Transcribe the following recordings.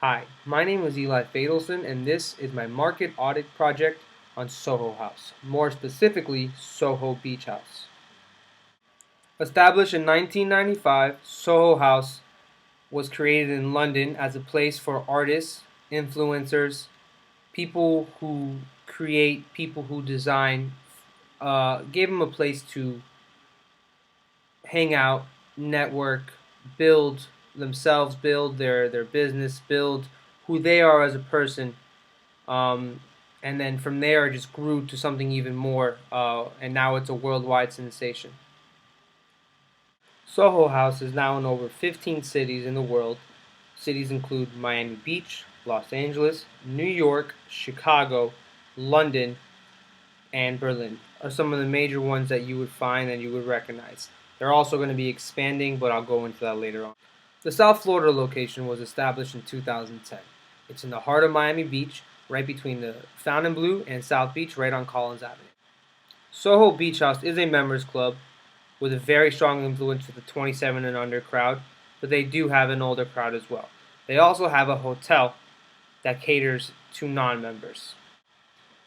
Hi, my name is Eli Fadelson, and this is my market audit project on Soho House, more specifically, Soho Beach House. Established in 1995, Soho House was created in London as a place for artists, influencers, people who create, people who design, gave them a place to hang out, network, build themselves, build their business, build who they are as a person. Um, and then from there, it just grew to something even more, and now it's a worldwide sensation. Soho House is now in over 15 cities in the world. Cities include Miami Beach, Los Angeles, New York, Chicago, London, and Berlin are some of the major ones that you would find and you would recognize. They're also going to be expanding, but I'll go into that later on. The South Florida location was established in 2010. It's in the heart of Miami Beach, right between the Fontainebleau and South Beach, right on Collins Avenue. Soho Beach House is a members club with a very strong influence with the 27 and under crowd, but they do have an older crowd as well. They also have a hotel that caters to non members.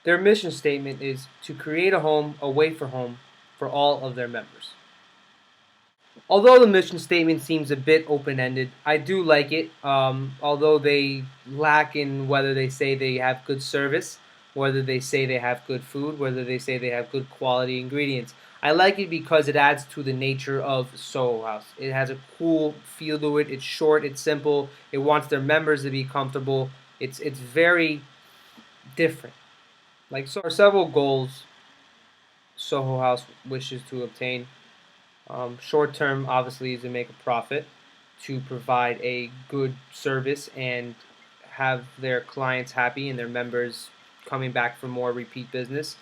Their mission statement is to create a home away from home for all of their members. Although the mission statement seems a bit open-ended, I do like it. Although they lack in whether they say they have good service, whether they say they have good food, whether they say they have good quality ingredients. I like it because it adds to the nature of Soho House. It has a cool feel to it. It's short. It's simple. It wants their members to be comfortable. It's very different. Like so, are several goals Soho House wishes to obtain. Short term, obviously, is to make a profit, to provide a good service and have their clients happy and their members coming back for more repeat business.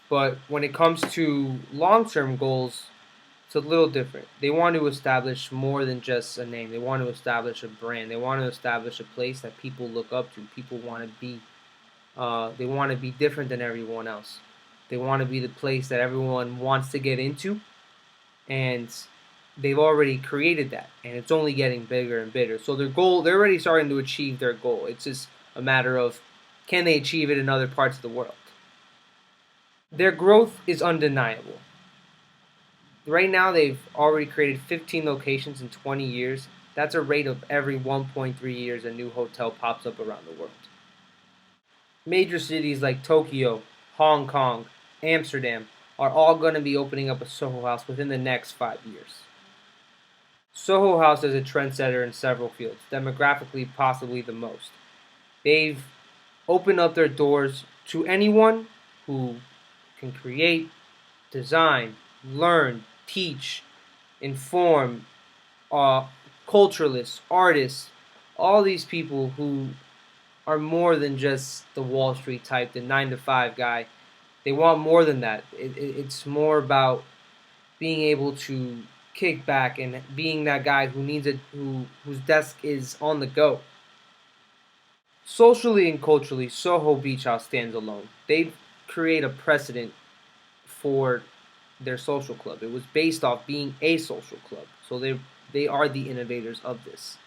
But when it comes to long term goals, it's a little different. They want to establish more than just a name. They want to establish a brand. They want to establish a place that people look up to. People want to be. They want to be different than everyone else. They want to be the place that everyone wants to get into, and they've already created that, and it's only getting bigger and bigger. So their goal, they're already starting to achieve their goal. It's just a matter of can they achieve it in other parts of the world. Their growth is undeniable. Right now, they've already created 15 locations in 20 years. That's a rate of every 1.3 years a new hotel pops up around the world. Major cities like Tokyo, Hong Kong, Amsterdam are all going to be opening up a Soho House within the next 5 years. Soho House is a trendsetter in several fields, demographically possibly the most. They've opened up their doors to anyone who can create, design, learn, teach, inform, uh, culturalists, artists, all these people who are more than just the Wall Street type, the 9 to 5 guy. They want more than that. It's more about being able to kick back and being that guy who needs it, whose desk is on the go. Socially and culturally, Soho Beach House stands alone. They create a precedent for their social club. It was based off being a social club, so they are the innovators of this.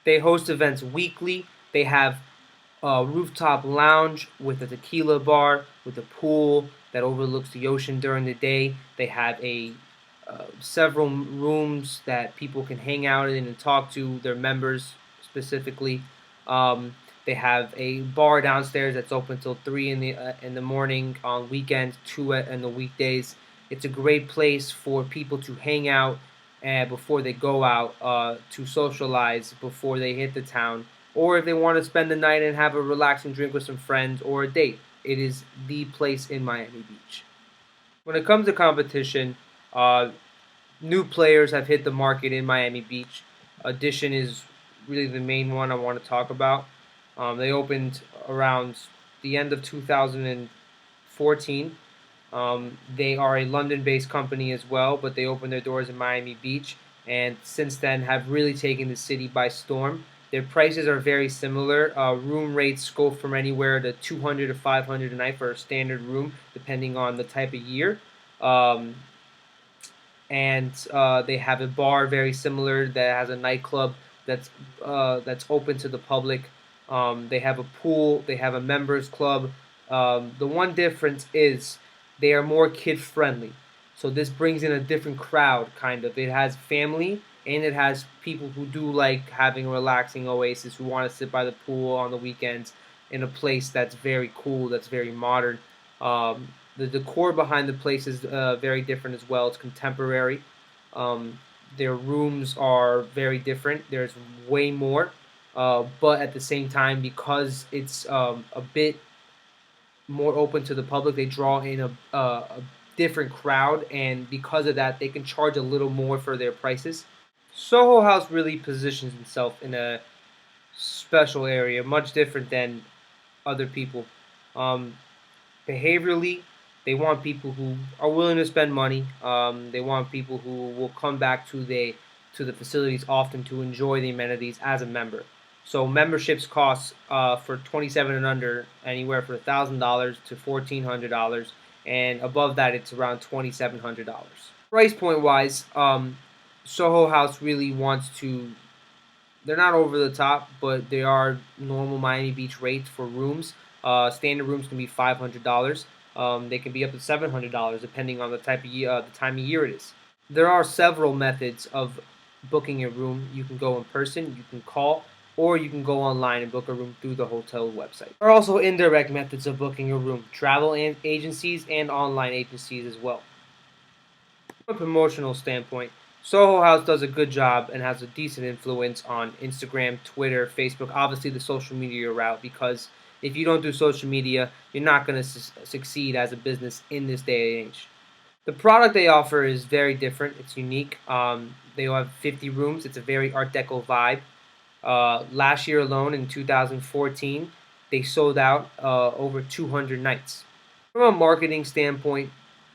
They host events weekly. They have a rooftop lounge with a tequila bar, with a pool that overlooks the ocean during the day. They have a several rooms that people can hang out in and talk to their members specifically. They have a bar downstairs that's open till 3 in the morning on weekends, 2 in the weekdays. It's a great place for people to hang out before they go out, to socialize before they hit the town, or if they want to spend the night and have a relaxing drink with some friends or a date. It is the place in Miami Beach. When it comes to competition, uh, new players have hit the market in Miami Beach. Addition is really the main one I want to talk about. They opened around the end of 2014. They are a London-based company as well, but they opened their doors in Miami Beach, and since then have really taken the city by storm. Their prices are very similar. Room rates go from anywhere to 200 to 500 a night for a standard room, depending on the type of year. Um, and they have a bar very similar that has a nightclub that's open to the public. They have a pool. They have a members club. The one difference is they are more kid friendly. So this brings in a different crowd, kind of. It has family and it has people who do like having a relaxing oasis, who want to sit by the pool on the weekends in a place that's very cool, that's very modern. The decor behind the place is very different as well. It's contemporary. Um, their rooms are very different. There's way more, but at the same time, because it's a bit more open to the public, they draw in a different crowd, and because of that, they can charge a little more for their prices. Soho House really positions itself in a special area, much different than other people. Um, Behaviorally, they want people who are willing to spend money. They want people who will come back to the facilities often to enjoy the amenities as a member. So memberships cost for 27 and under anywhere from $1,000 to $1,400, and above that it's around $2,700. Price point wise, Soho House really wants to, they're not over the top, but they are normal Miami Beach rates for rooms. Standard rooms can be $500. They can be up to $700 depending on the type of the time of year it is. There are several methods of booking a room. You can go in person, you can call, or you can go online and book a room through the hotel website. There are also indirect methods of booking a room, travel agencies and online agencies as well. From a promotional standpoint, Soho House does a good job and has a decent influence on Instagram, Twitter, Facebook, obviously the social media route, because if you don't do social media, you're not going to succeed as a business in this day and age. The product they offer is very different. It's unique. They have 50 rooms. It's a very Art Deco vibe. Last year alone, in 2014, they sold out over 200 nights. From a marketing standpoint,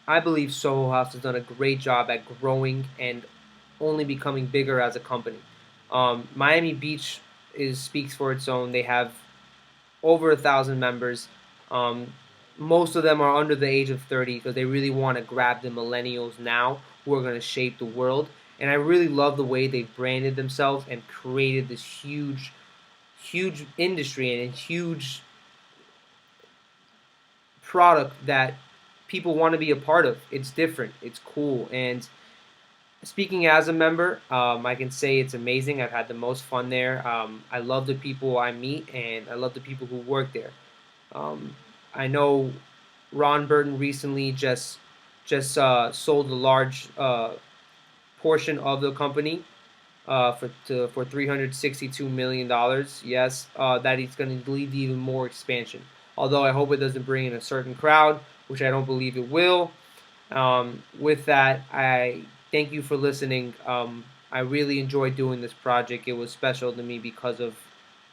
I believe Soho House has done a great job at growing and only becoming bigger as a company. Miami Beach speaks for its own. They have over 1,000 members. Um, Most of them are under the age of 30 because they really want to grab the millennials now who are going to shape the world. And I really love the way they've branded themselves and created this huge industry and a huge product that people want to be a part of. It's different, it's cool, and speaking as a member, I can say it's amazing. I've had the most fun there. I love the people I meet, and I love the people who work there. Um, I know Ron Burton recently just sold a large portion of the company for $362 million. Yes, that he's going to lead to even more expansion. Although I hope it doesn't bring in a certain crowd, which I don't believe it will. With that, I thank you for listening. I really enjoyed doing this project. It was special to me because of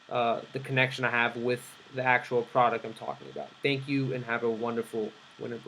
the connection I have with the actual product I'm talking about. Thank you and have a wonderful winter break.